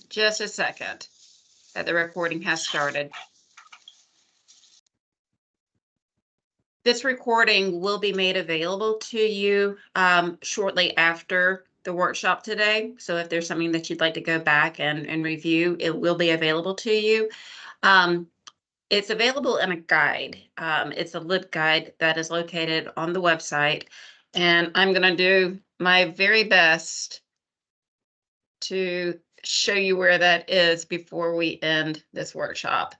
just a second that the recording has started. This recording will be made available to you shortly after the workshop today. So if there's something that you'd like to go back and review, it will be available to you. It's available in a guide. It's a LibGuide that is located on the website. And I'm going to do my very best to show you where that is before we end this workshop.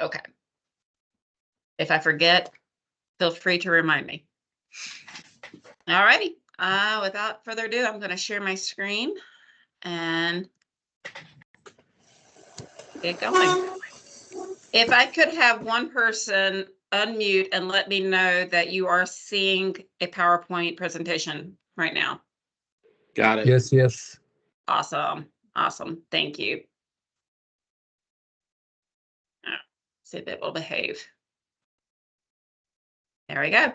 Okay. If I forget, feel free to remind me. All righty. Without further ado, I'm going to share my screen and get going. If I could have one person unmute and let me know that you are seeing a PowerPoint presentation right now. Got it. Yes, yes. Awesome. Awesome. Thank you. See if it will behave. There we go.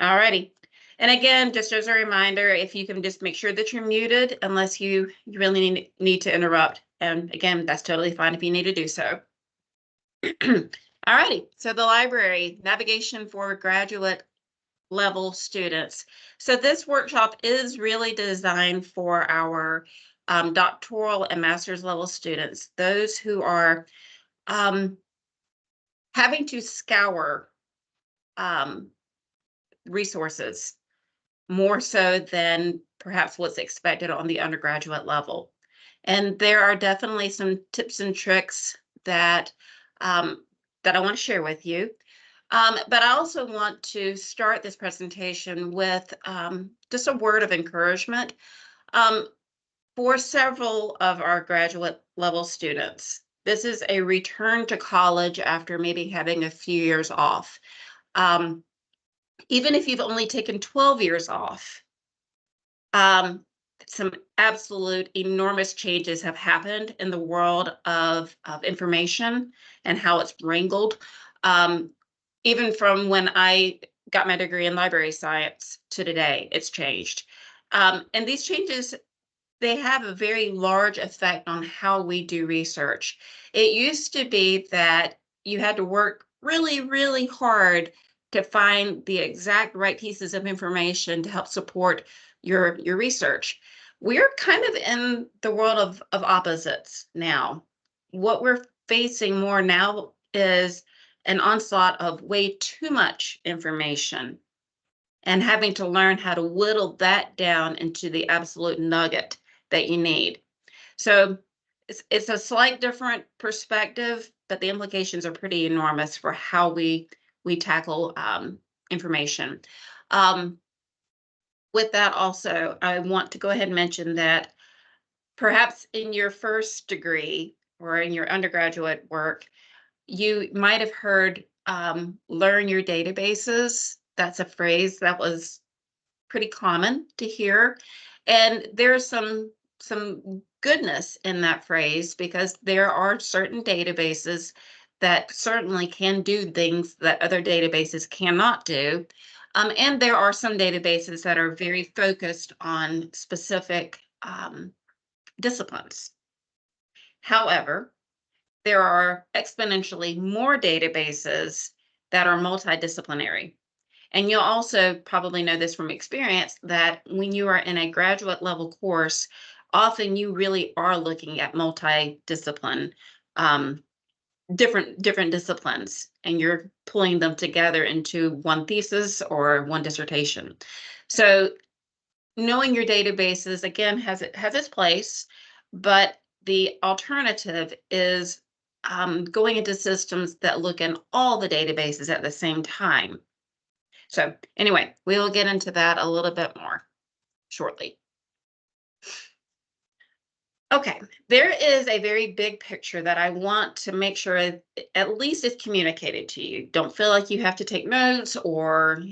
All righty. And again, just as a reminder, if you can just make sure that you're muted unless you really need to interrupt. And again, that's totally fine if you need to do so. All righty. So the library, navigation for graduate level students. So this workshop is really designed for our doctoral and master's level students, those who are having to scour resources more so than perhaps what's expected on the undergraduate level. And there are definitely some tips and tricks that that I want to share with you. But I also want to start this presentation with just a word of encouragement for several of our graduate level students. This is a return to college after maybe having a few years off. Even if you've only taken 12 years off, some absolute enormous changes have happened in the world of information and how it's wrangled. Even from when I got my degree in library science to today, it's changed. And these changes, they have a very large effect on how we do research. It used to be that you had to work really, really hard to find the exact right pieces of information to help support your research. We're kind of in the world of opposites now. What we're facing more now is an onslaught of way too much information and having to learn how to whittle that down into the absolute nugget that you need. So it's a slight different perspective, but the implications are pretty enormous for how we tackle information. With that also, I want to go ahead and mention that perhaps in your first degree or in your undergraduate work, you might have heard learn your databases. That's a phrase that was pretty common to hear. And there's some goodness in that phrase because there are certain databases that certainly can do things that other databases cannot do. And there are some databases that are very focused on specific disciplines. However, there are exponentially more databases that are multidisciplinary. And you'll also probably know this from experience that when you are in a graduate level course, often you really are looking at multidiscipline, different disciplines, and you're pulling them together into one thesis or one dissertation. So knowing your databases, again, has its place, but the alternative is going into systems that look in all the databases at the same time. So anyway, we will get into that a little bit more shortly. Okay, there is a very big picture that I want to make sure at least is communicated to you. Don't feel like you have to take notes or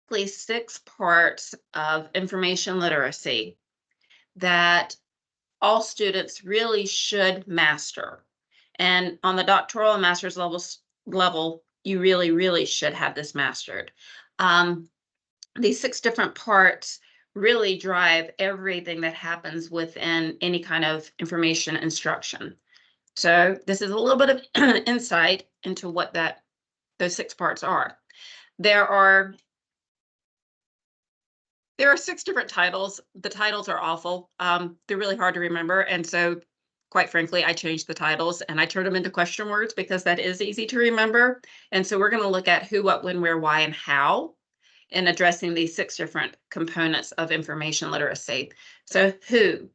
basically 6 parts of information literacy that all students really should master. And on the doctoral and master's level, you really, really should have this mastered. These 6 different parts really drive everything that happens within any kind of information instruction. So this is a little bit of insight into what those 6 parts are. There are 6 different titles. The titles are awful. They're really hard to remember, and so quite frankly, I changed the titles and I turned them into question words because that is easy to remember. And so we're going to look at who, what, when, where, why, and how in addressing these 6 different components of information literacy. So who?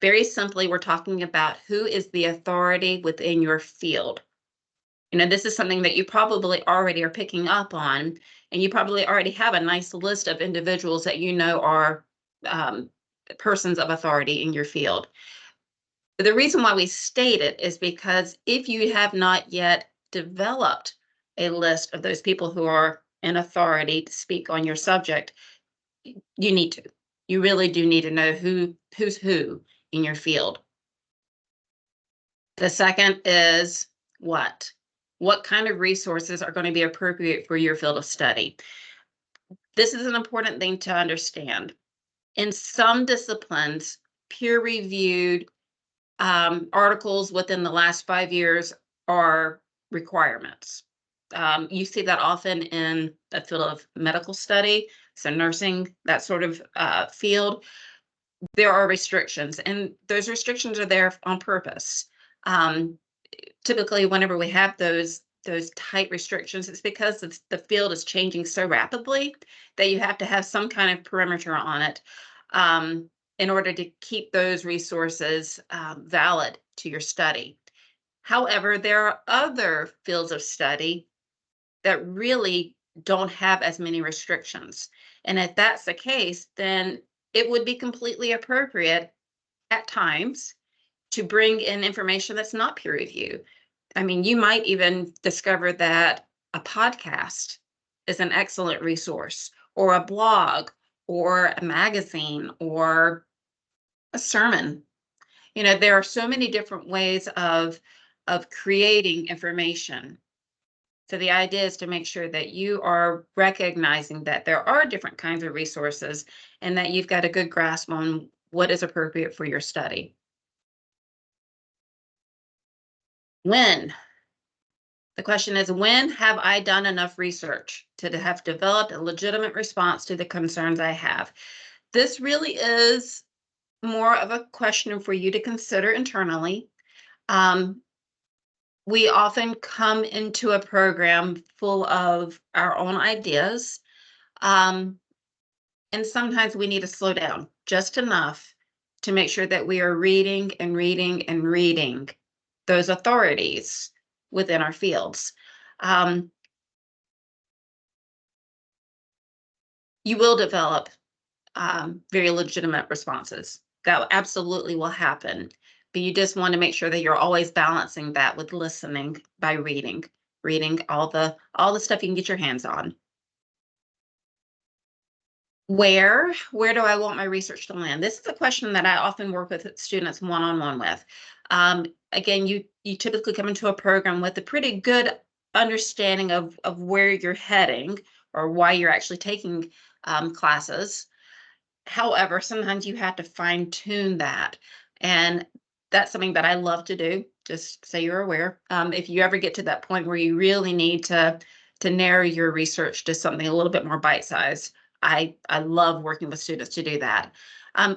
Very simply, we're talking about who is the authority within your field. You know, this is something that you probably already are picking up on, and you probably already have a nice list of individuals that you know are persons of authority in your field. The reason why we state it is because if you have not yet developed a list of those people who are in authority to speak on your subject, you need to. You really do need to know who's who in your field. The second is what? What kind of resources are going to be appropriate for your field of study? This is an important thing to understand. In some disciplines, peer-reviewed articles within the last 5 years are requirements. You see that often in the field of medical study, so nursing, that sort of field. There are restrictions, and those restrictions are there on purpose. Typically, whenever we have those tight restrictions, it's because the field is changing so rapidly that you have to have some kind of perimeter on it in order to keep those resources valid to your study. However, there are other fields of study that really don't have as many restrictions. And if that's the case, then it would be completely appropriate at times to bring in information that's not peer review. I mean, you might even discover that a podcast is an excellent resource, or a blog, or a magazine, or a sermon. You know, there are so many different ways of creating information. So the idea is to make sure that you are recognizing that there are different kinds of resources and that you've got a good grasp on what is appropriate for your study. When? The question is, when have I done enough research to have developed a legitimate response to the concerns I have? This really is more of a question for you to consider internally. We often come into a program full of our own ideas, and sometimes we need to slow down just enough to make sure that we are reading and reading and reading those authorities within our fields. You will develop very legitimate responses. That absolutely will happen. But you just want to make sure that you're always balancing that with listening by reading all the stuff you can get your hands on. Where do I want my research to land? This is a question that I often work with students one-on-one with. Again, you typically come into a program with a pretty good understanding of where you're heading or why you're actually taking classes. However, sometimes you have to fine tune that. And that's something that I love to do, just so you're aware. If you ever get to that point where you really need to narrow your research to something a little bit more bite-sized, I love working with students to do that.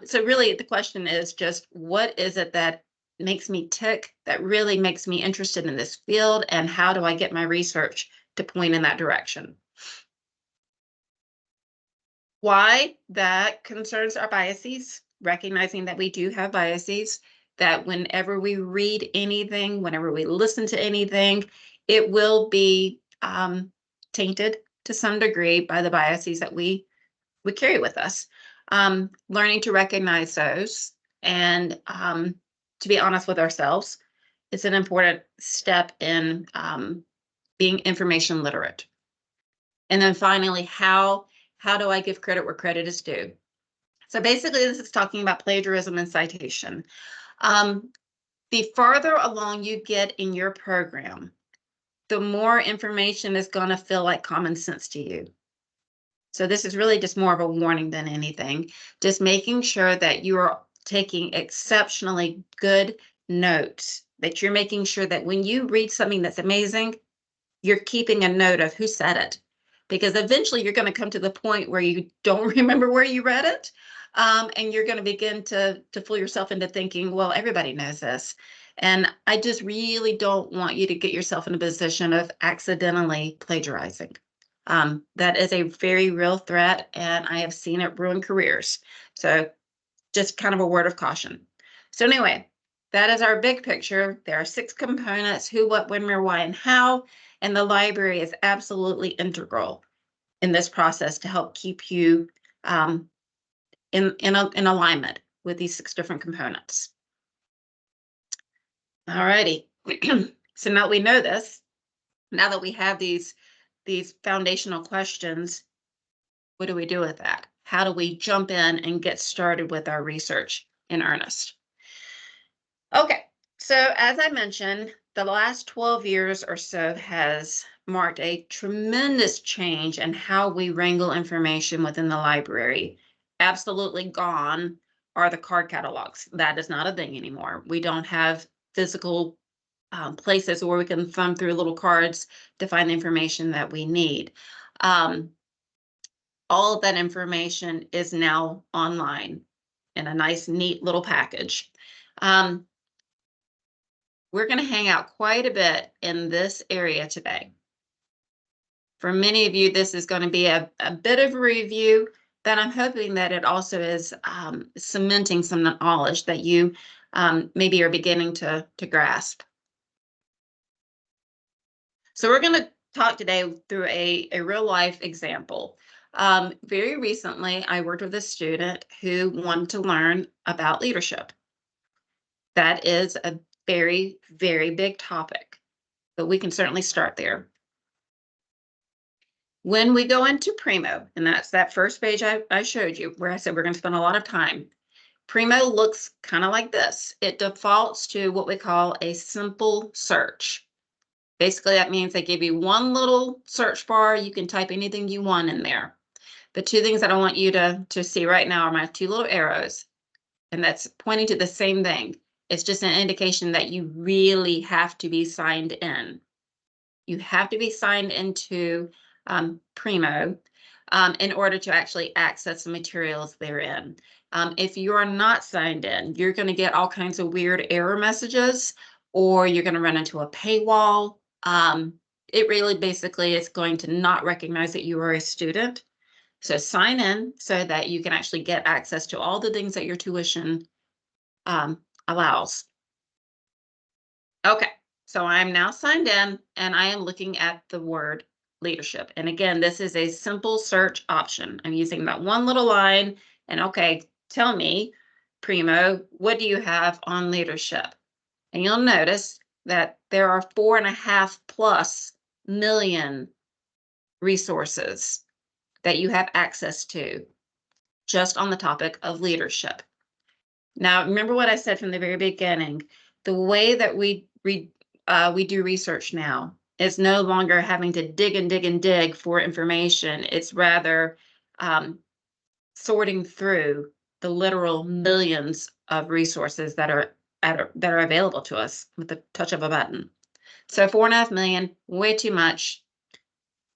So really the question is just, what is it that makes me tick, that really makes me interested in this field, and how do I get my research to point in that direction? Why? That concerns our biases, recognizing that we do have biases, that whenever we read anything, whenever we listen to anything, it will be tainted to some degree by the biases that we carry with us. Learning to recognize those and to be honest with ourselves is an important step in being information literate. And then finally, how do I give credit where credit is due? So basically, this is talking about plagiarism and citation. The farther along you get in your program, the more information is going to feel like common sense to you. So this is really just more of a warning than anything. Just making sure that you are taking exceptionally good notes, that you're making sure that when you read something that's amazing, you're keeping a note of who said it. Because eventually you're going to come to the point where you don't remember where you read it. And you're going to begin to fool yourself into thinking, well, everybody knows this. And I just really don't want you to get yourself in a position of accidentally plagiarizing. That is a very real threat, and I have seen it ruin careers. So just kind of a word of caution. So anyway, that is our big picture. There are 6 components: who, what, when, where, why, and how. And the library is absolutely integral in this process to help keep you in alignment with these 6 different components. All righty. So now that we know this, now that we have these foundational questions, what do we do with that? How do we jump in and get started with our research in earnest? Okay, so as I mentioned, the last 12 years or so has marked a tremendous change in how we wrangle information within the library. Absolutely gone are the card catalogs. That is not a thing anymore. We don't have physical places where we can thumb through little cards to find the information that we need. All of that information is now online in a nice, neat little package. We're going to hang out quite a bit in this area today. For many of you, this is going to be a bit of a review, but I'm hoping that it also is cementing some knowledge that you maybe are beginning to grasp. So we're going to talk today through a real life example. Very recently, I worked with a student who wanted to learn about leadership. That is a very, very big topic, but we can certainly start there. When we go into Primo, and that's that first page I showed you where I said we're going to spend a lot of time, Primo looks kind of like this. It defaults to what we call a simple search. Basically, that means they give you one little search bar. You can type anything you want in there. The 2 things that I want you to see right now are my 2 little arrows, and that's pointing to the same thing. It's just an indication that you really have to be signed in. You have to be signed into Primo in order to actually access the materials therein. If you are not signed in, you're going to get all kinds of weird error messages, or you're going to run into a paywall. It really basically is going to not recognize that you are a student. So sign in so that you can actually get access to all the things that your tuition allows. Okay, so I'm now signed in and I am looking at the word leadership. And again, this is a simple search option. I'm using that one little line and okay, tell me, Primo, what do you have on leadership? And you'll notice that there are 4.5+ million resources that you have access to just on the topic of leadership. Now, remember what I said from the very beginning, the way that we do research now is no longer having to dig and dig and dig for information. It's rather sorting through the literal millions of resources that are available to us with the touch of a button. So 4.5 million, way too much.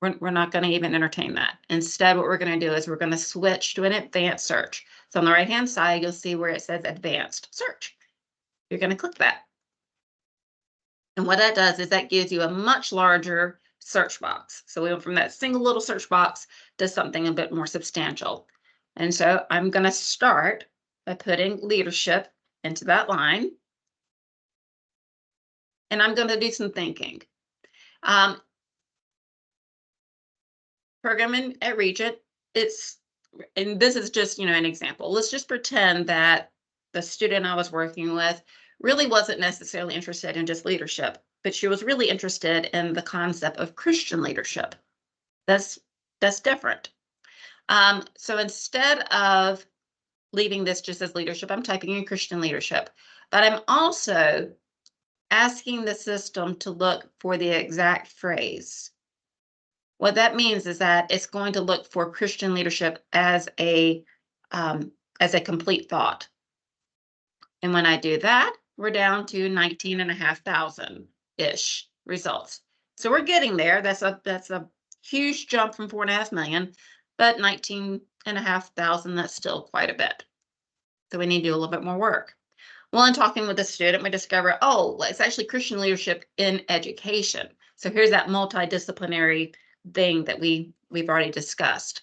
We're not going to even entertain that. Instead, what we're going to do is we're going to switch to an advanced search. So on the right-hand side, you'll see where it says advanced search. You're going to click that. And what that does is that gives you a much larger search box. So we went from that single little search box to something a bit more substantial. And so I'm going to start by putting leadership into that line. And I'm going to do some thinking. Programming at Regent, and this is just, an example. Let's just pretend that the student I was working with really wasn't necessarily interested in just leadership, but she was really interested in the concept of Christian leadership. That's different. So instead of leaving this just as leadership, I'm typing in Christian leadership, but I'm also asking the system to look for the exact phrase. What that means is that it's going to look for Christian leadership as a complete thought. And when I do that, we're down to 19,500-ish results. So we're getting there. That's a huge jump from 4.5 million, but 19,500, that's still quite a bit. So we need to do a little bit more work. Well, in talking with the student, we discover, oh, well, it's actually Christian leadership in education. So here's that multidisciplinary thing that we've already discussed.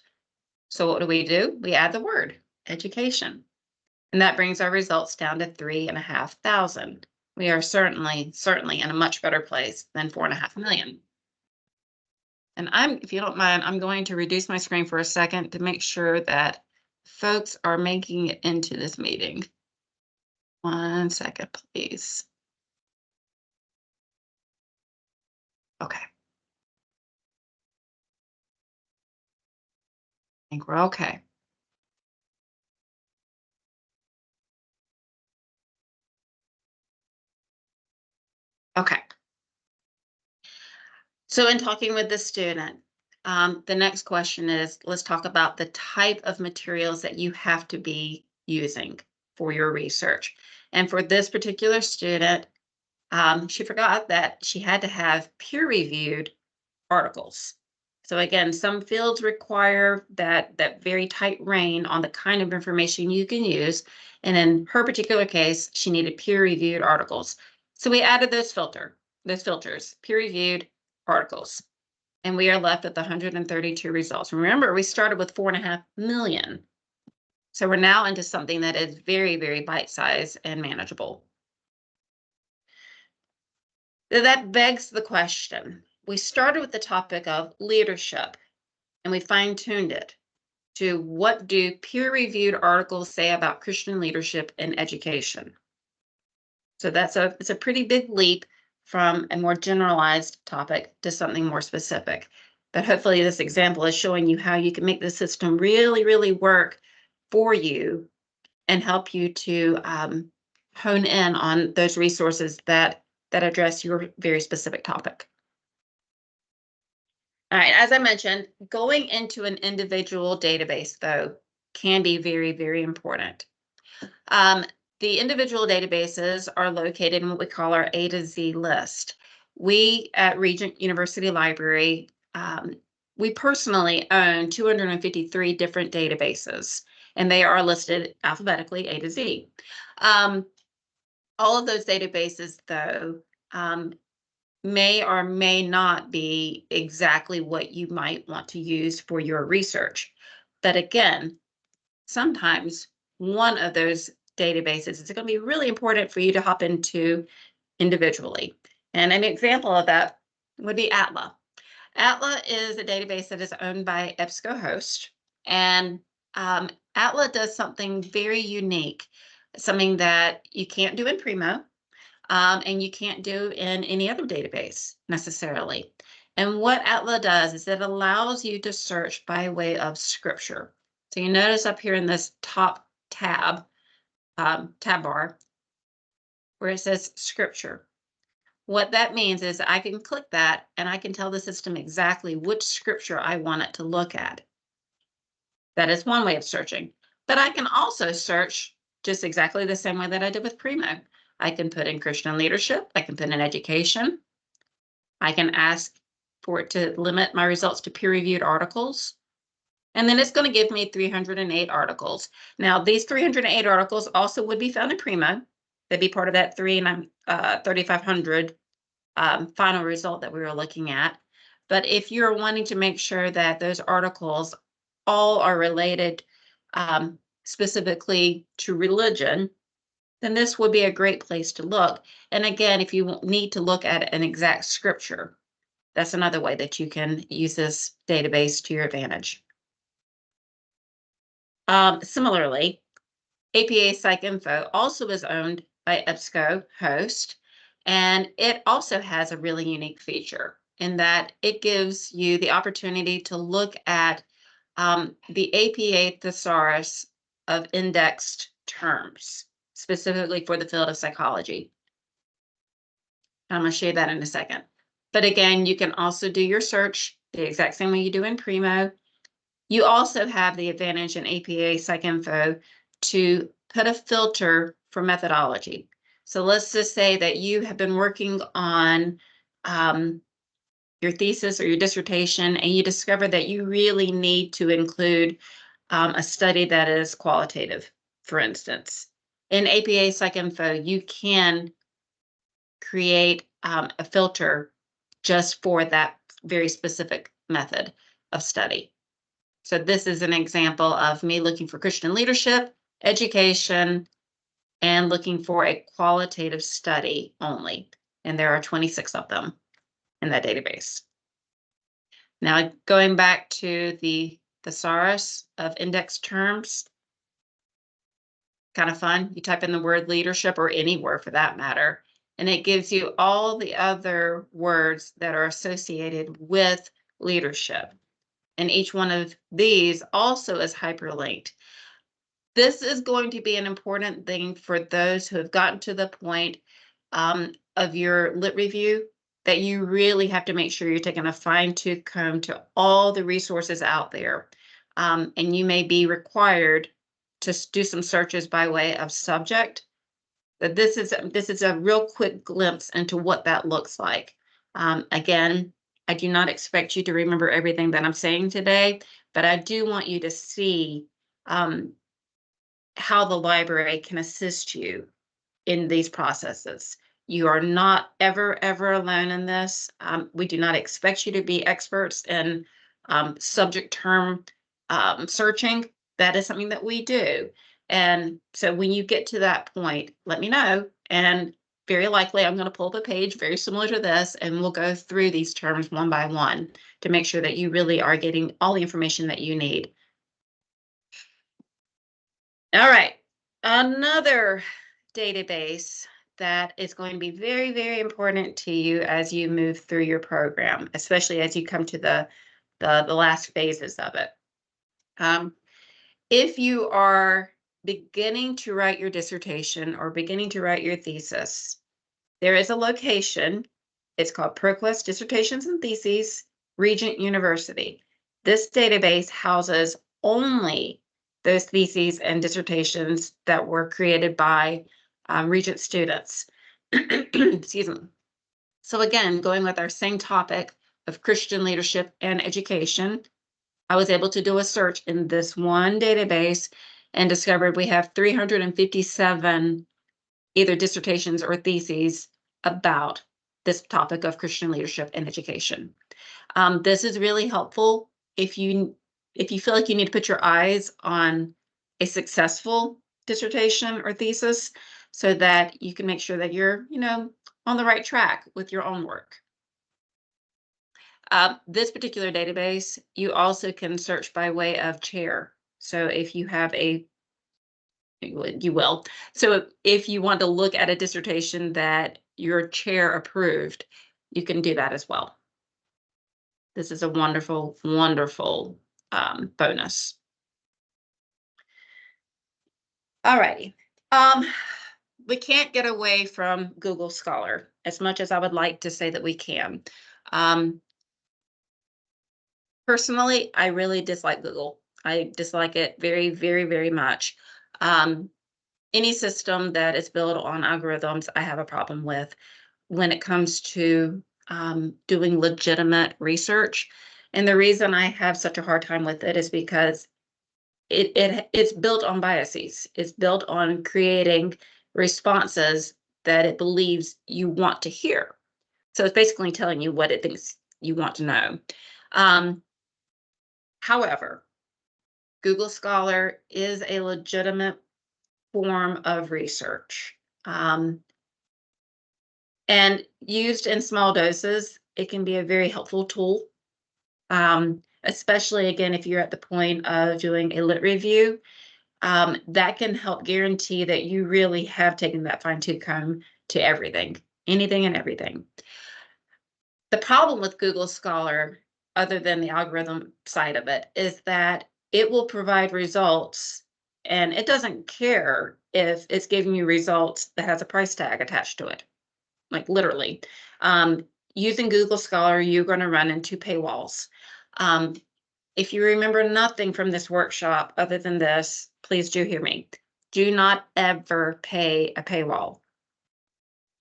So what do? We add the word education. And that brings our results down to 3,500. We are certainly in a much better place than 4.5 million. And if you don't mind, I'm going to reduce my screen for a second to make sure that folks are making it into this meeting. 1 second, please. Okay. I think we're okay. Okay. So in talking with the student, the next question is, let's talk about the type of materials that you have to be using for your research. And for this particular student, she forgot that she had to have peer-reviewed articles. So again, some fields require that very tight rein on the kind of information you can use. And in her particular case, she needed peer-reviewed articles. So we added those filters, peer-reviewed articles. And we are left with 132 results. Remember, we started with 4.5 million. So we're now into something that is very, very bite-sized and manageable. That begs the question. We started with the topic of leadership, and we fine-tuned it to what do peer-reviewed articles say about Christian leadership in education. So it's a pretty big leap from a more generalized topic to something more specific. But hopefully this example is showing you how you can make the system really, really work for you and help you to hone in on those resources that address your very specific topic. All right, as I mentioned, going into an individual database, though, can be very, very important. The individual databases are located in what we call our A to Z list. We at Regent University Library, we personally own 253 different databases, and they are listed alphabetically A to Z. All of those databases, though, may or may not be exactly what you might want to use for your research. But again, sometimes one of those databases is going to be really important for you to hop into individually. And an example of that would be ATLA. ATLA is a database that is owned by EBSCOhost, and ATLA does something very unique, something that you can't do in Primo, and you can't do in any other database necessarily. And what ATLA does is it allows you to search by way of scripture. So you notice up here in this top tab bar where it says scripture. What that means is I can click that and I can tell the system exactly which scripture I want it to look at. That is one way of searching. But I can also search just exactly the same way that I did with Primo. I can put in Christian leadership. I can put in education. I can ask for it to limit my results to peer-reviewed articles. And then it's going to give me 308 articles. Now, these 308 articles also would be found in Primo. They'd be part of that 3,500 final result that we were looking at. But if you're wanting to make sure that those articles all are related specifically to religion, then this would be a great place to look. And again, if you need to look at an exact scripture, that's another way that you can use this database to your advantage. Similarly, APA PSYCINFO also is owned by EBSCOhost, and it also has a really unique feature in that it gives you the opportunity to look at the APA thesaurus of indexed terms, specifically for the field of psychology. I'm going to show you that in a second. But again, you can also do your search the exact same way you do in Primo. You also have the advantage in APA PsycInfo to put a filter for methodology. So let's just say that you have been working on your thesis or your dissertation, and you discover that you really need to include a study that is qualitative, for instance. In APA PsycInfo, you can create a filter just for that very specific method of study. So this is an example of me looking for Christian leadership, education, and looking for a qualitative study only. And there are 26 of them in that database. Now, going back to the thesaurus of index terms, kind of fun. You type in the word leadership, or any word for that matter, and it gives you all the other words that are associated with leadership. And each one of these also is hyperlinked. This is going to be an important thing for those who have gotten to the point of your lit review, that you really have to make sure you're taking a fine-tooth comb to all the resources out there. And you may be required to do some searches by way of subject. But this is a real quick glimpse into what that looks like. Again, I do not expect you to remember everything that I'm saying today, but I do want you to see how the library can assist you in these processes. You are not ever alone in this. We do not expect you to be experts in subject term searching. That is something that we do. And so when you get to that point, let me know. And very likely I'm going to pull up a page very similar to this, and we'll go through these terms one by one to make sure that you really are getting all the information that you need. All right, another database that is going to be very important to you as you move through your program, especially as you come to the last phases of it. If you are beginning to write your dissertation or beginning to write your thesis, there is a location. It's called Proquest Dissertations and Theses, Regent University. This database houses only those theses and dissertations that were created by Regent students. Excuse me. So again, going with our same topic of Christian leadership and education, I was able to do a search in this one database and discovered we have 357 either dissertations or theses about this topic of Christian leadership and education. This is really helpful if you feel like you need to put your eyes on a successful dissertation or thesis, so that you can make sure that you're, on the right track with your own work. This particular database, you also can search by way of chair. So if you have you will. So if you want to look at a dissertation that your chair approved, you can do that as well. This is a wonderful bonus. All righty. We can't get away from Google Scholar, as much as I would like to say that we can. Personally, I really dislike Google. I dislike it very much. Any system that is built on algorithms, I have a problem with when it comes to doing legitimate research. And the reason I have such a hard time with it is because it's built on biases. It's built on creating responses that it believes you want to hear. So it's basically telling you what it thinks you want to know. However, Google Scholar is a legitimate form of research. And used in small doses, it can be a very helpful tool. Especially again, if you're at the point of doing a lit review, that can help guarantee that you really have taken that fine-tooth comb to everything, anything and everything. The problem with Google Scholar, other than the algorithm side of it, is that it will provide results, and it doesn't care if it's giving you results that has a price tag attached to it. like literally. Using Google Scholar, you're going to run into paywalls. If you remember nothing from this workshop other than this, please do hear me. Do not ever pay a paywall.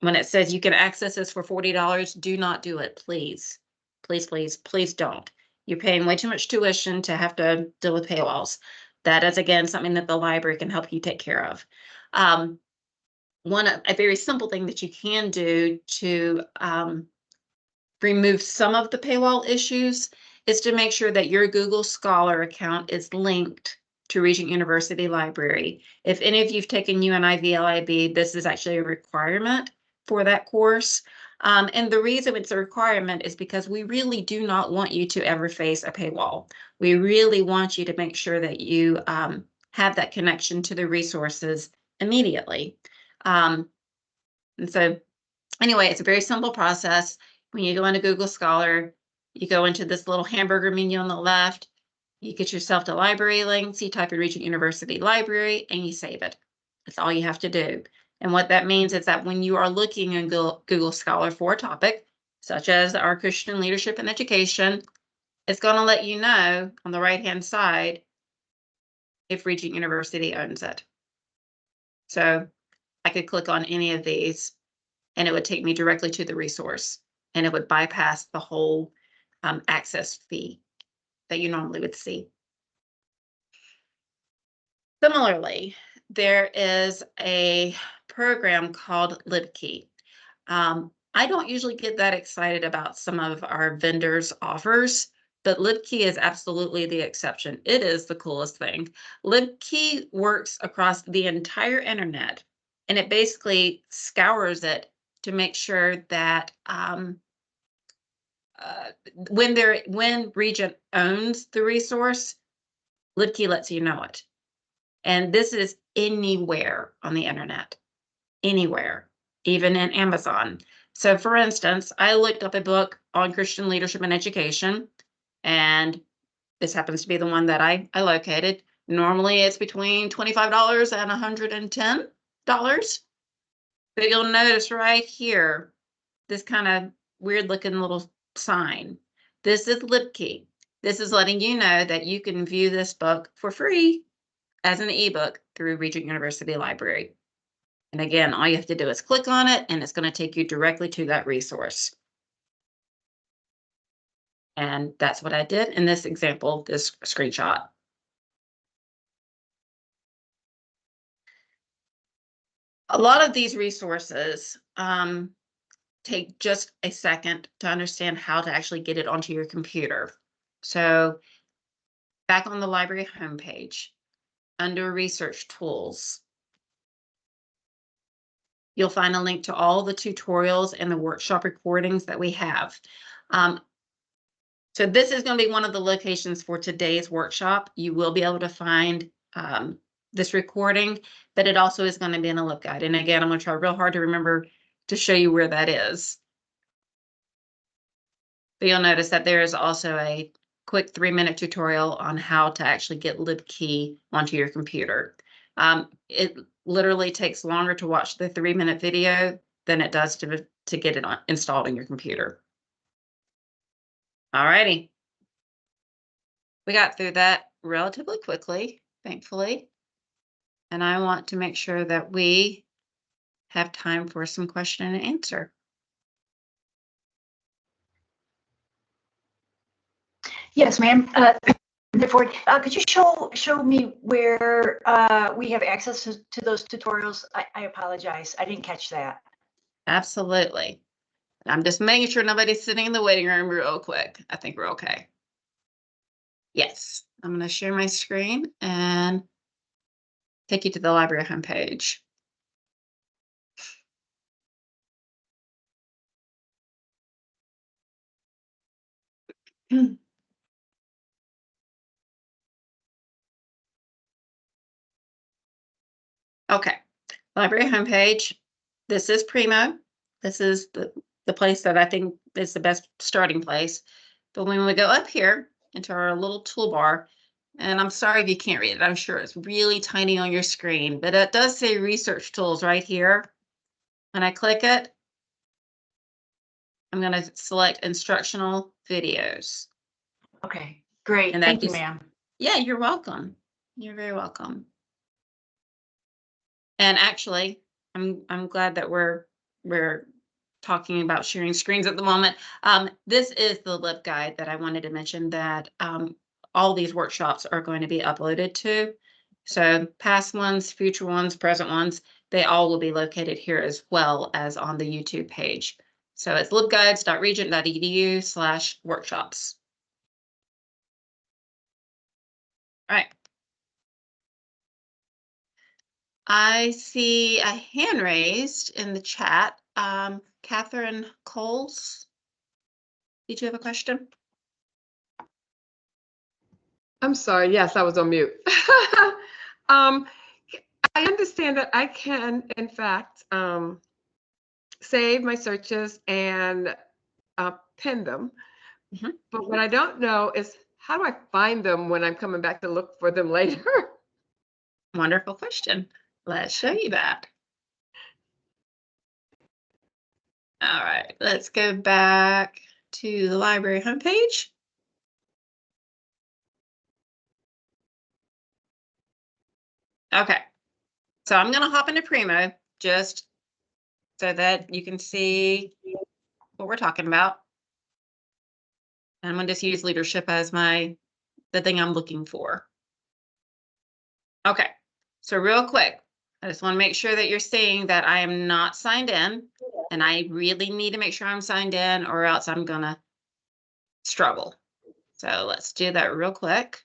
When it says you can access this for $40, do not do it, please. Please, please, please don't. You're paying way too much tuition to have to deal with paywalls. That is, again, something that the library can help you take care of. A very simple thing that you can do to remove some of the paywall issues is to make sure that your Google Scholar account is linked to Regent University Library. If any of you've taken UNIVLIB, this is actually a requirement for that course. And the reason it's a requirement is because we really do not want you to ever face a paywall. We really want you to make sure that you have that connection to the resources immediately. And so anyway, it's a very simple process. When you go into Google Scholar, you go into this little hamburger menu on the left, you get yourself to library links, you type in Regent University Library, and you save it. That's all you have to do. And what that means is that when you are looking in Google Scholar for a topic, such as our Christian leadership and education, it's going to let you know on the right-hand side if Regent University owns it. So I could click on any of these, and it would take me directly to the resource, and it would bypass the whole access fee that you normally would see. Similarly, there is a program called Libkey. I don't usually get that excited about some of our vendors' offers, but Libkey is absolutely the exception. It is the coolest thing. Libkey works across the entire internet, and it basically scours it to make sure that when Regent owns the resource, Libkey lets you know it. And this is anywhere on the internet, anywhere, even in Amazon. So for instance, I looked up a book on Christian leadership and education, and this happens to be the one that I located. Normally it's between $25 and $110. But you'll notice right here, this kind of weird looking little sign. This is Libkey. This is letting you know that you can view this book for free as an ebook through Regent University Library. And again, all you have to do is click on it, and it's going to take you directly to that resource. And that's what I did in this example, this screenshot. A lot of these resources take just a second to understand how to actually get it onto your computer. So back on the library homepage, under Research Tools, you'll find a link to all the tutorials and the workshop recordings that we have. So this is going to be one of the locations for today's workshop. You will be able to find this recording, but it also is going to be in a LibGuide. And again, I'm going to try real hard to remember to show you where that is. But you'll notice that there is also a quick 3-minute tutorial on how to actually get Libkey onto your computer. It literally takes longer to watch the 3-minute video than it does to get it installed on your computer. All righty. We got through that relatively quickly, thankfully. And I want to make sure that we have time for some question and answer. Yes, ma'am. Could you show me where we have access to those tutorials? I apologize. I didn't catch that. Absolutely. I'm just making sure nobody's sitting in the waiting room real quick. I think we're okay. Yes, I'm going to share my screen and take you to the library homepage. Okay, library homepage. This is Primo. This is the place that I think is the best starting place. But when we go up here into our little toolbar, and I'm sorry if you can't read it, I'm sure it's really tiny on your screen, but it does say Research Tools right here. When I click it, I'm going to select instructional videos. Okay, great. And that Thank you, just- ma'am. Yeah, you're welcome. You're very welcome. And actually, I'm glad that we're talking about sharing screens at the moment. This is the LibGuide that I wanted to mention that all these workshops are going to be uploaded to. So past ones, future ones, present ones, they all will be located here as well as on the YouTube page. So it's libguides.regent.edu/workshops. All right. I see a hand raised in the chat. Catherine Coles, did you have a question? I'm sorry. Yes, I was on mute. I understand that I can, in fact, save my searches and pin them. Mhm. But what I don't know is how do I find them when I'm coming back to look for them later? Wonderful question. Let's show you that. All right, let's go back to the library homepage. Okay, so I'm going to hop into Primo just so that you can see what we're talking about. And I'm going to just use leadership as the thing I'm looking for. Okay, so real quick, I just want to make sure that you're seeing that I am not signed in, and I really need to make sure I'm signed in or else I'm going to struggle. So let's do that real quick.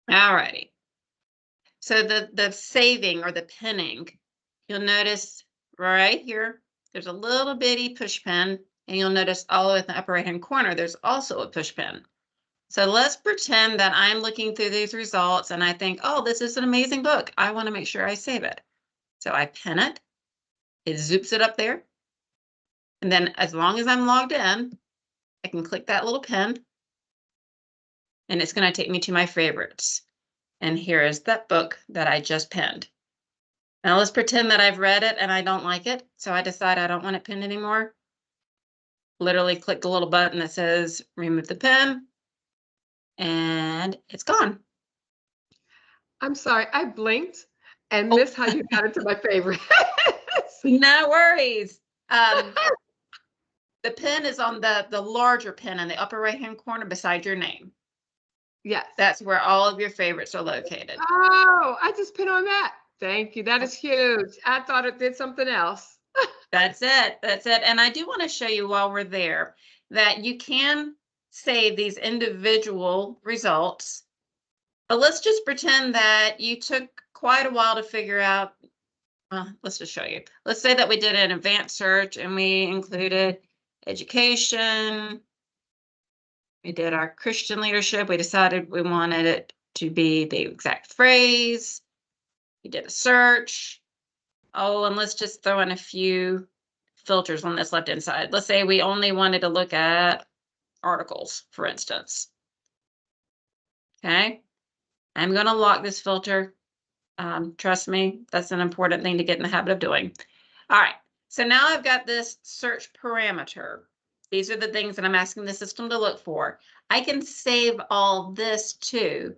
All righty. So the saving or the pinning, you'll notice right here, there's a little bitty push pin, and you'll notice all the way in the upper right hand corner, there's also a push pin. So let's pretend that I'm looking through these results and I think, oh, this is an amazing book. I want to make sure I save it. So I pin it, it zoops it up there. And then as long as I'm logged in, I can click that little pin and it's going to take me to my favorites. And here is that book that I just pinned. Now let's pretend that I've read it and I don't like it. So I decide I don't want it pinned anymore. Literally click the little button that says remove the pin and it's gone. I'm sorry, I blinked and missed how you got into my favorite. No worries. The pin is on the larger pin in the upper right hand corner beside your name. Yes. That's where all of your favorites are located. Oh, I just pin on that. Thank you. That is huge. I thought it did something else. That's it. That's it. And I do want to show you while we're there that you can save these individual results. But let's just pretend that you took quite a while to figure out. Let's just show you. Let's say that we did an advanced search and we included education. We did our Christian leadership. We decided we wanted it to be the exact phrase. We did a search. Oh, and let's just throw in a few filters on this left-hand side. Let's say we only wanted to look at articles, for instance. Okay. I'm going to lock this filter. Trust me, that's an important thing to get in the habit of doing. All right. So now I've got this search parameter. These are the things that I'm asking the system to look for. I can save all this too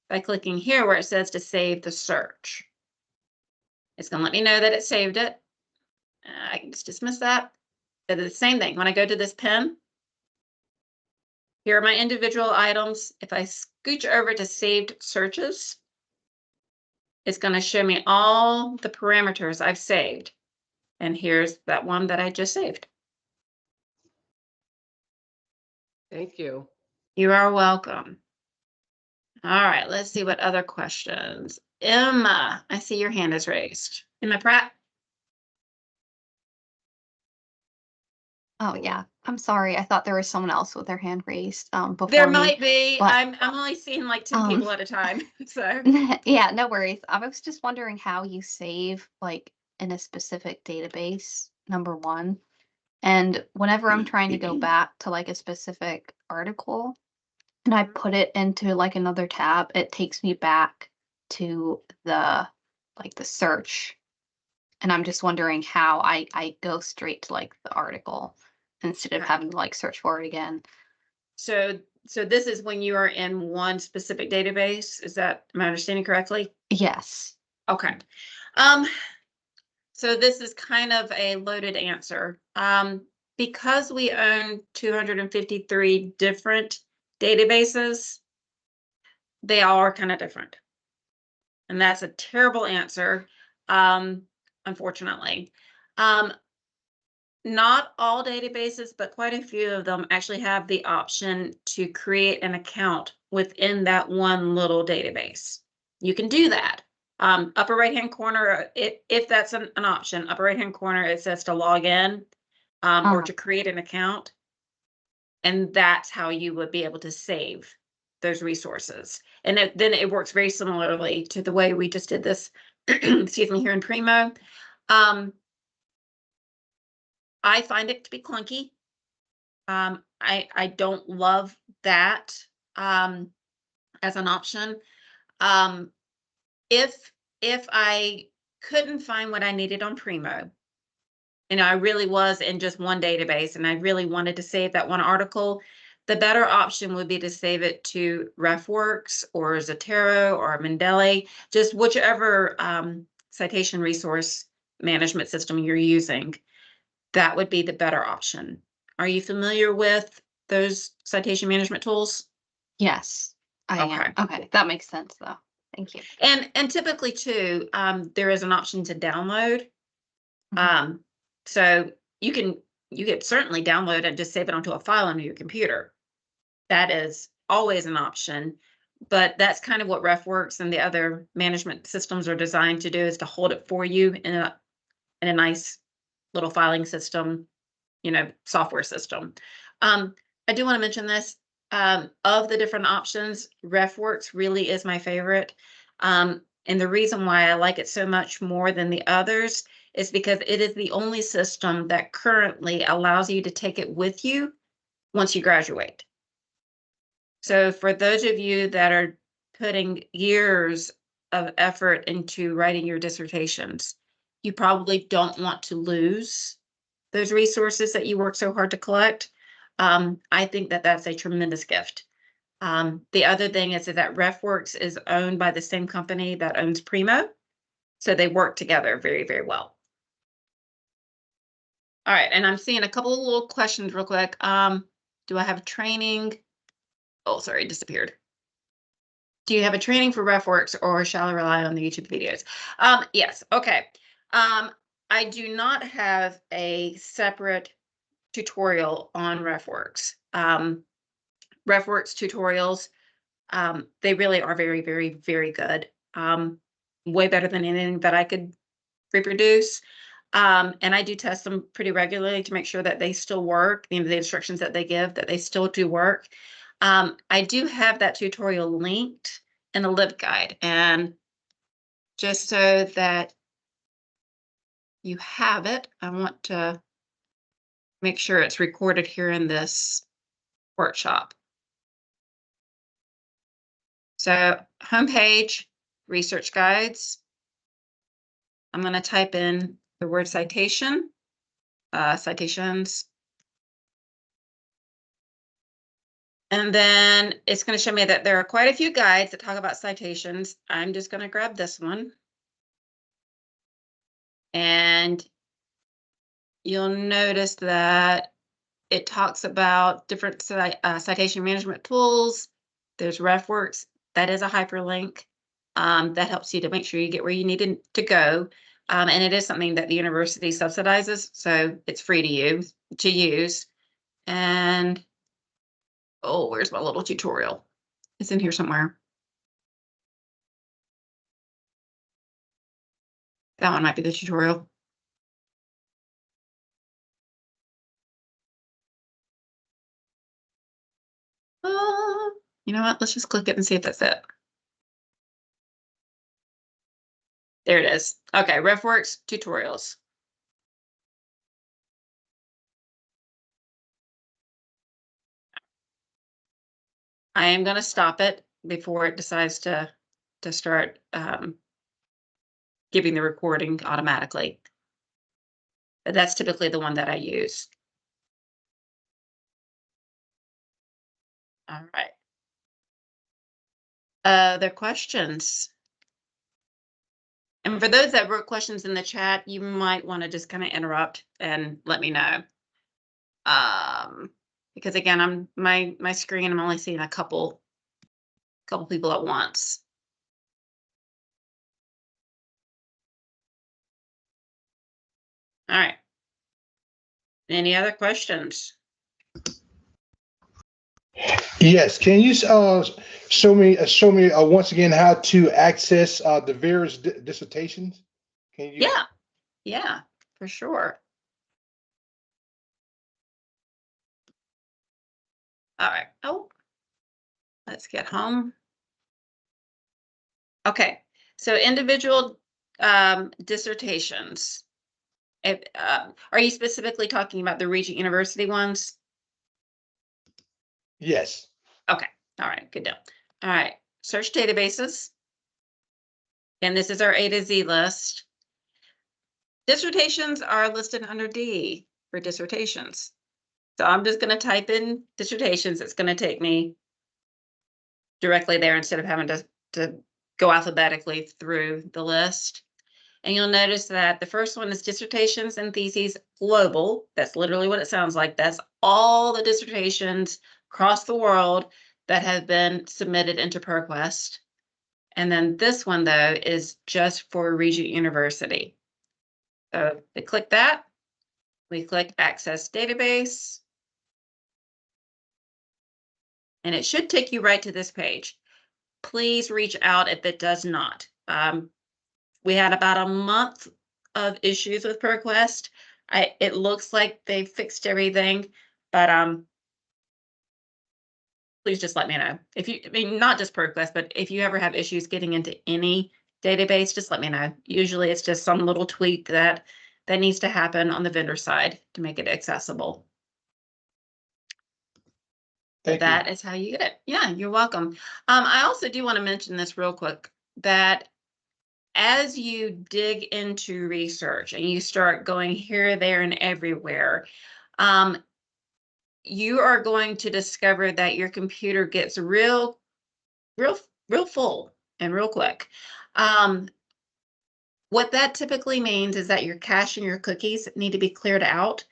by clicking here where it says to save the search. It's going to let me know that it saved it. I can just dismiss that. So the same thing. When I go to this pen, here are my individual items. If I scooch over to saved searches, it's going to show me all the parameters I've saved. And here's that one that I just saved. Thank you. You are welcome. All right, let's see what other questions. Emma, I see your hand is raised. Emma Pratt? Oh, yeah. I'm sorry. I thought there was someone else with their hand raised before There me. might be. but- I'm only seeing like 10 people at a time. So Yeah, no worries. I was just wondering how you save like in a specific database, number one. And whenever I'm trying to go back to like a specific article, and I put it into like another tab, it takes me back to the search. And I'm just wondering how I go straight to like the article instead of Okay. having to like search for it again. So this is when you are in one specific database. Is that, am I understanding correctly? Yes. Okay. So this is kind of a loaded answer. Because we own 253 different databases, they all are kind of different. And that's a terrible answer, unfortunately. Not all databases, but quite a few of them actually have the option to create an account within that one little database. You can do that. Upper right-hand corner, if that's an option, upper right-hand corner, it says to log in or to create an account. And that's how you would be able to save those resources. And then it works very similarly to the way we just did this, excuse me, here in Primo. I find it to be clunky. I don't love that as an option. If I couldn't find what I needed on Primo, you know, I really was in just one database and I really wanted to save that one article, the better option would be to save it to RefWorks or Zotero or Mendeley, just whichever citation resource management system you're using. That would be the better option. Are you familiar with those citation management tools? Yes, I am. Okay, that makes sense though. Thank you. And typically too, there is an option to download. Mhm. So you can certainly download and just save it onto a file on your computer. That is always an option, but that's kind of what RefWorks and the other management systems are designed to do, is to hold it for you in a nice little filing system, you know, software system. I do want to mention this. Of the different options, RefWorks really is my favorite. And the reason why I like it so much more than the others is because it is the only system that currently allows you to take it with you once you graduate. So for those of you that are putting years of effort into writing your dissertations, you probably don't want to lose those resources that you work so hard to collect. I think that that's a tremendous gift. The other thing is that RefWorks is owned by the same company that owns Primo, so they work together very, very well. All right, and I'm seeing a couple of little questions real quick. Do I have training? Oh, sorry, it disappeared. Do you have a training for RefWorks or shall I rely on the YouTube videos? Yes, okay. I do not have a separate tutorial on RefWorks. RefWorks tutorials, they really are very, very, very good. Way better than anything that I could reproduce. And I do test them pretty regularly to make sure that they still work, you know, the instructions that they give, that they still do work. I do have that tutorial linked in the LibGuide, and just so that you have it, I want to make sure it's recorded here in this workshop. So homepage, research guides. I'm going to type in the word citation, citations. And then it's going to show me that there are quite a few guides that talk about citations. I'm just going to grab this one. And you'll notice that it talks about different citation management tools. There's RefWorks. That is a hyperlink. That helps you to make sure you get where you need to go. And it is something that the university subsidizes, so it's free to use. And oh, where's my little tutorial? It's in here somewhere. That one might be the tutorial. You know what? Let's just click it and see if that's it. There it is. Okay, RefWorks tutorials. I am going to stop it before it decides to start giving the recording automatically. But that's typically the one that I use. All right. Other questions? And for those that wrote questions in the chat, you might want to just kind of interrupt and let me know. Because again, I'm my screen, I'm only seeing a couple people at once. All right. Any other questions? Yes. Can you show me once again how to access the various dissertations? Can you? Yeah, for sure. All right. Oh, let's get home. Okay. So individual dissertations. If, are you specifically talking about the Regent University ones? Yes. Okay. All right. Good deal. All right. Search databases. And this is our A to Z list. Dissertations are listed under D for dissertations. So I'm just going to type in dissertations. It's going to take me directly there instead of having to go alphabetically through the list. And you'll notice that the first one is dissertations and theses global. That's literally what it sounds like. That's all the dissertations across the world that have been submitted into Proquest. And then this one, though, is just for Regent University. So we click that. We click Access Database. And it should take you right to this page. Please reach out if it does not. We had about a month of issues with Proquest. It looks like they fixed everything, but please just let me know. If you, I mean, not just Proquest, but if you ever have issues getting into any database, just let me know. Usually it's just some little tweak that needs to happen on the vendor side to make it accessible. That is how you get it. Yeah, you're welcome. I also do want to mention this real quick, that as you dig into research and you start going here, there, and everywhere, you are going to discover that your computer gets real full and real quick. What that typically means is that your cache and your cookies need to be cleared out.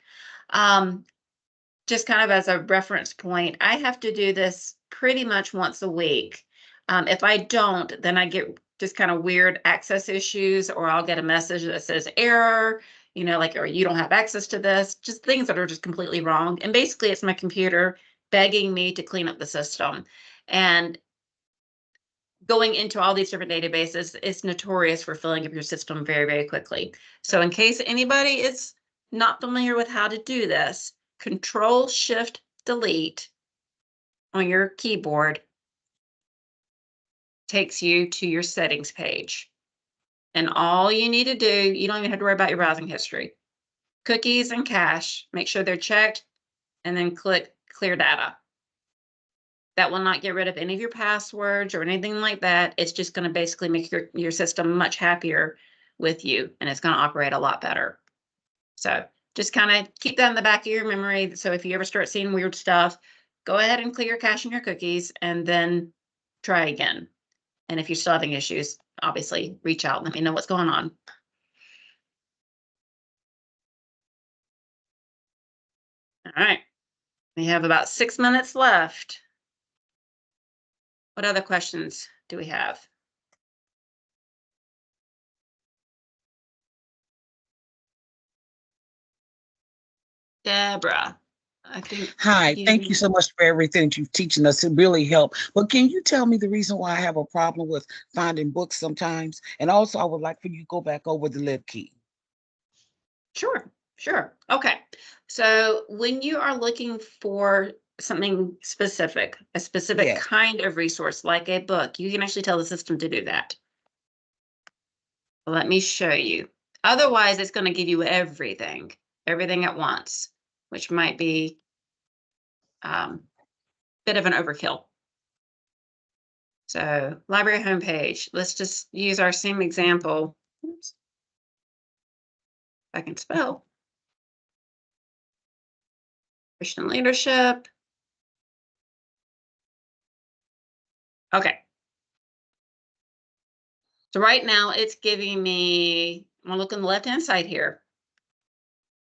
Just kind of as a reference point, I have to do this pretty much once a week. If I don't, then I get just kind of weird access issues, or I'll get a message that says error, you know, like, or you don't have access to this, just things that are just completely wrong. And basically it's my computer begging me to clean up the system. And going into all these different databases is notorious for filling up your system very, very quickly. So in case anybody is not familiar with how to do this, Control-Shift-Delete on your keyboard takes you to your settings page. And all you need to do, you don't even have to worry about your browsing history. Cookies and cache, make sure they're checked, and then click Clear Data. That will not get rid of any of your passwords or anything like that. It's just going to basically make your system much happier with you, and it's going to operate a lot better. So just kind of keep that in the back of your memory. So if you ever start seeing weird stuff, go ahead and clear your cache and your cookies and then try again. And if you're still having issues, obviously reach out and let me know what's going on. All right. We have about 6 minutes left. What other questions do we have? Deborah, I think. Hi, thank you so much for everything that you've teaching us. It really helped. But can you tell me the reason why I have a problem with finding books sometimes? And also, I would like for you to go back over the Libkey. Sure. Okay. So when you are looking for something specific, a specific kind of resource like a book, you can actually tell the system to do that. Let me show you. Otherwise, it's going to give you everything at once, which might be a bit of an overkill. So library homepage, let's just use our same example. Oops. If I can spell. Christian leadership. Okay. So right now it's giving me, I'm gonna look on the left-hand side here.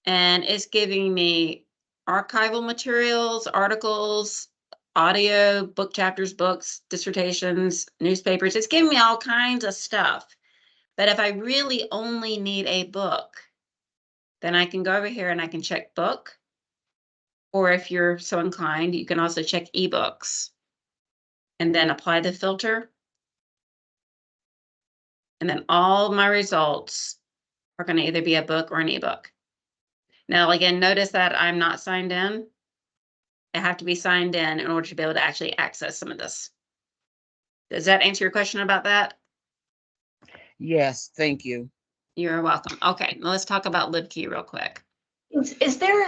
And it's giving me archival materials, articles, audio, book chapters, books, dissertations, newspapers. It's giving me all kinds of stuff. But if I really only need a book, then I can go over here and I can check book. Or if you're so inclined, you can also check ebooks and then apply the filter. And then all my results are going to either be a book or an ebook. Now, again, notice that I'm not signed in. I have to be signed in order to be able to actually access some of this. Does that answer your question about that? Yes, thank you. You're welcome. Okay, now let's talk about Libkey real quick. Is there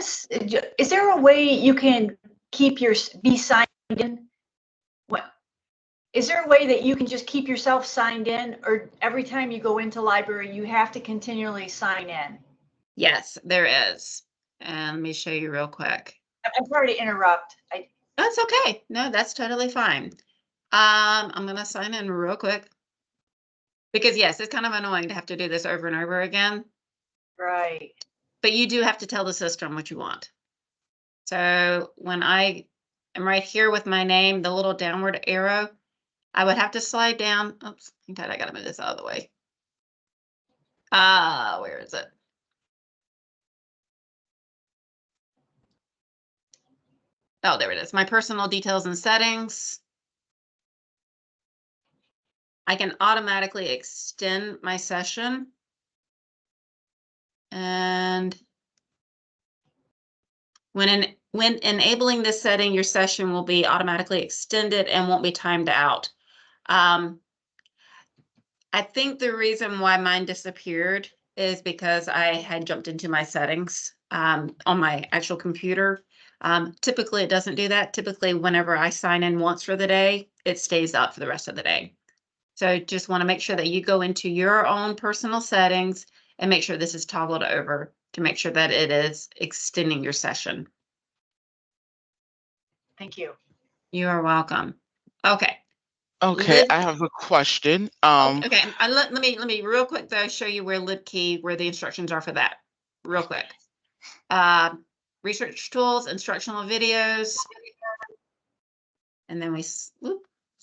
a way you can be signed in? What? Is there a way that you can just keep yourself signed in, or every time you go into library, you have to continually sign in? Yes, there is. And let me show you real quick. I'm sorry to interrupt. That's okay. No, that's totally fine. I'm gonna sign in real quick. Because yes, it's kind of annoying to have to do this over and over again. Right. But you do have to tell the system what you want. So when I am right here with my name, the little downward arrow, I would have to slide down. Oops, I gotta move this out of the way. Where is it? Oh, there it is. My personal details and settings. I can automatically extend my session. And when enabling this setting, your session will be automatically extended and won't be timed out. I think the reason why mine disappeared is because I had jumped into my settings on my actual computer. Typically, it doesn't do that. Typically, whenever I sign in once for the day, it stays up for the rest of the day. So just want to make sure that you go into your own personal settings and make sure this is toggled over to make sure that it is extending your session. Thank you. You are welcome. Okay. Okay, I have a question. Okay. Let me real quick though show you where Libkey, where the instructions are for that. Real quick. Research tools, instructional videos, and then we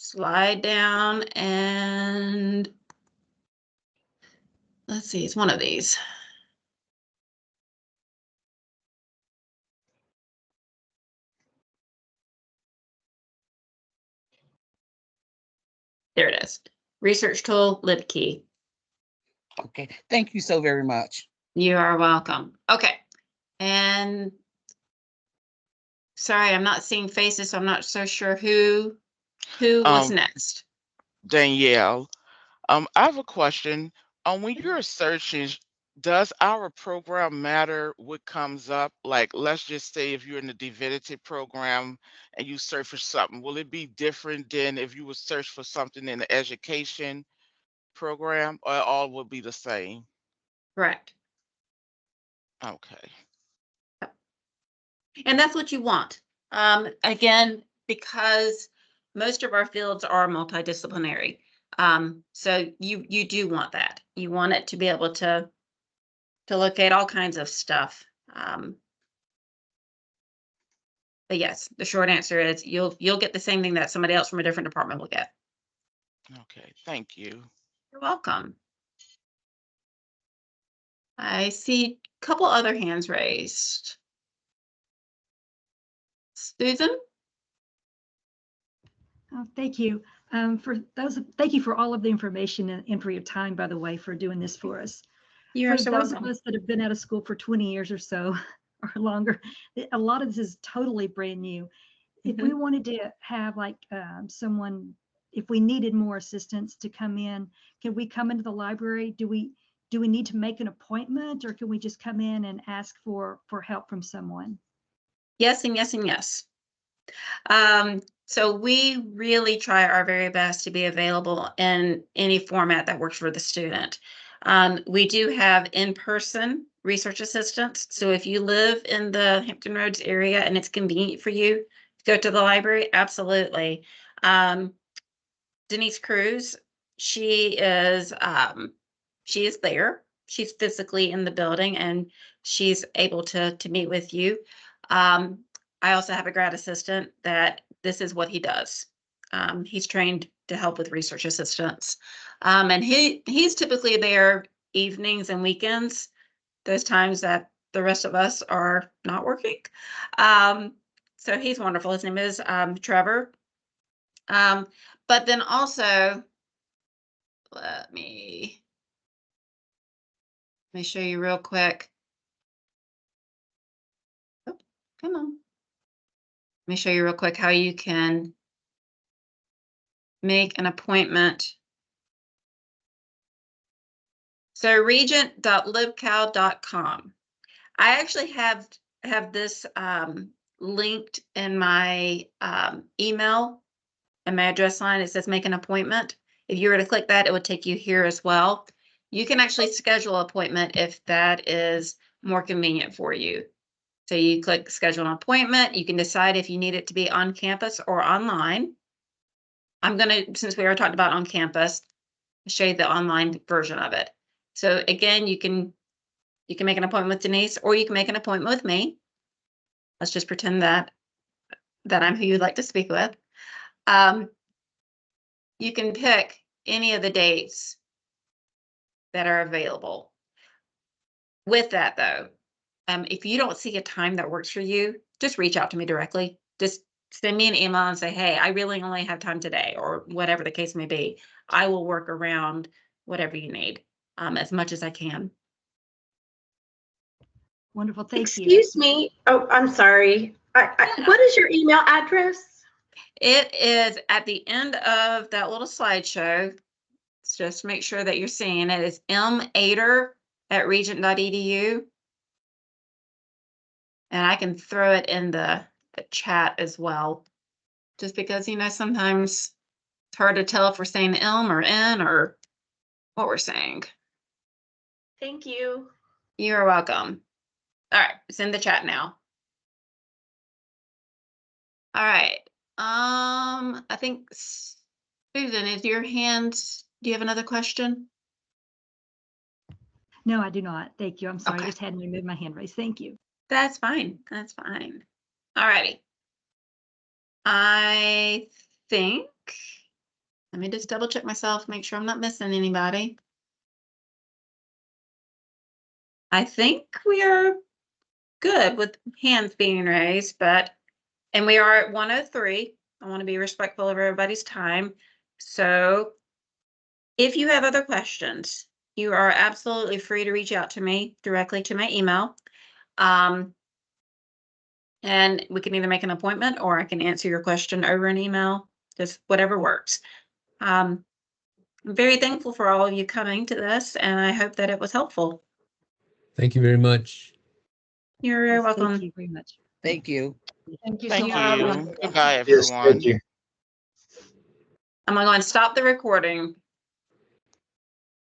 slide down and let's see, it's one of these. There it is. Research tool, Libkey. Okay, thank you so very much. You are welcome. Okay. And sorry, I'm not seeing faces, so I'm not so sure who was next. Danielle, I have a question. When you're searching, does our program matter what comes up? Like, let's just say if you're in the divinity program and you search for something, will it be different than if you would search for something in the education program, or all will be the same? Correct. Okay. And that's what you want. Again, because most of our fields are multidisciplinary. So you do want that. You want it to be able to locate all kinds of stuff. But yes, the short answer is you'll get the same thing that somebody else from a different department will get. Okay, thank you. You're welcome. I see a couple other hands raised. Susan? Oh, thank you. Thank you for all of the information and for your time, by the way, for doing this for us. You're For so those welcome. of us that have been out of school for 20 years or so or longer, a lot of this is totally brand new. If we wanted to have like someone, if we needed more assistance to come in, can we come into the library? Do we need to make an appointment, or can we just come in and ask for help from someone? Yes, and yes, and yes. So we really try our very best to be available in any format that works for the student. We do have in-person research assistants. So if you live in the Hampton Roads area and it's convenient for you to go to the library, absolutely. Denise Cruz, she is there. She's physically in the building and she's able to meet with you. I also have a grad assistant that this is what he does. He's trained to help with research assistants. And he's typically there evenings and weekends, those times that the rest of us are not working. So he's wonderful. His name is Trevor. But then also, let me show you real quick. Oh, come on. Let me show you real quick how you can make an appointment. So regent.libcal.com. I actually have this linked in my email and my address line. It says make an appointment. If you were to click that, it would take you here as well. You can actually schedule an appointment if that is more convenient for you. So you click schedule an appointment. You can decide if you need it to be on campus or online. I'm going to, since we already talked about on campus, show you the online version of it. So again, you can make an appointment with Denise, or you can make an appointment with me. Let's just pretend that I'm who you'd like to speak with. You can pick any of the dates that are available. With that though, if you don't see a time that works for you, just reach out to me directly. Just send me an email and say, hey, I really only have time today, or whatever the case may be. I will work around whatever you need as much as I can. Wonderful, thank you. Excuse me. Oh, I'm sorry. What is your email address? It is at the end of that little slideshow. So just make sure that you're seeing it. It's mader@regent.edu. And I can throw it in the chat as well. Just because, you know, sometimes it's hard to tell if we're saying ilm or in or what we're saying. Thank you. You're welcome. All right, it's in the chat now. All right. I think Susan, is your hand, do you have another question? No, I do not. Thank you. I'm sorry. Okay. I just hadn't removed my hand raised. Thank you. That's fine. That's fine. All righty. I think, let me just double check myself, make sure I'm not missing anybody. I think we are good with hands being raised, and we are at 1:03. I want to be respectful of everybody's time. So if you have other questions, you are absolutely free to reach out to me directly to my email. And we can either make an appointment or I can answer your question over an email, just whatever works. I'm very thankful for all of you coming to this, and I hope that it was helpful. Thank you very much. You're very Yes, welcome. Thank you very much. Thank you. Thank you so Thank much. you. Goodbye, Yes, everyone. thank you. I'm going to stop the recording.